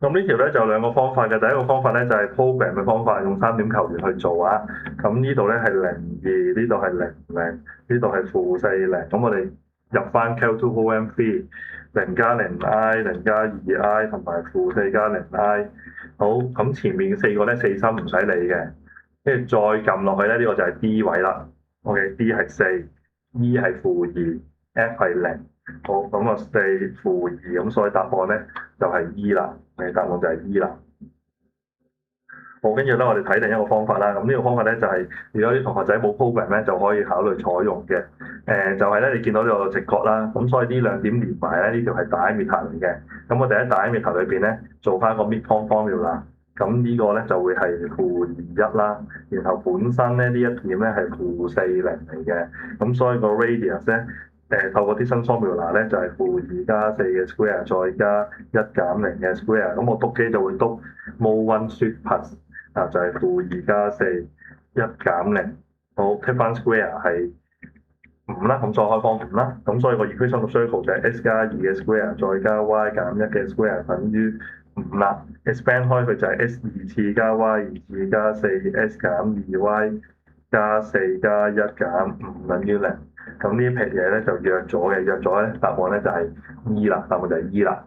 咁呢條咧就有兩個方法嘅，第一個方法咧就係 program 嘅方法，用三點球員去做啊。咁呢度咧係02，呢度係00，呢度係-40。咁我哋入翻 Cal2OM3，0+0i，0+2i 同埋-4+0i。好，咁前面四個咧四心唔使理嘅，跟住再撳落去咧，呢個就係 D 位啦。OK，D 係4，E 係-2，F 係0。好，咁啊4-2，咁所以答案咧就係 E 啦。答案就係 E 啦。好，跟住咧，我哋睇另一個方法啦。咁呢個方法咧就係、如果啲同學仔冇 program 咧，就可以考慮採用嘅。就係咧，你見到呢個直角啦，咁所以呢兩點連埋咧，呢條係 diameter 嚟嘅。咁我哋喺 diameter 裏邊咧做翻個 midpoint formula，咁呢個咧就會係-21啦。然後本身咧呢一點咧係-40嚟嘅，咁所以個 radius 咧透過啲新 formula 咧就係-2+4嘅 square 再加1減0嘅 square，咁我篤機就會篤 mol1 surplus 就係-2+4 1減0。好，take 翻 square 係5啦，咁再開方5啦，咁所以個 equation of circle 就係 x+2嘅 square 再加 y+1嘅 square 等於5啦。expand 開佢就係 x2 次加 y2 次加4 x-2y 加4加1減5等於0。咁呢一撇嘢咧就約咗嘅，約咗咧答案咧就係 E 啦，答案就係 E 啦。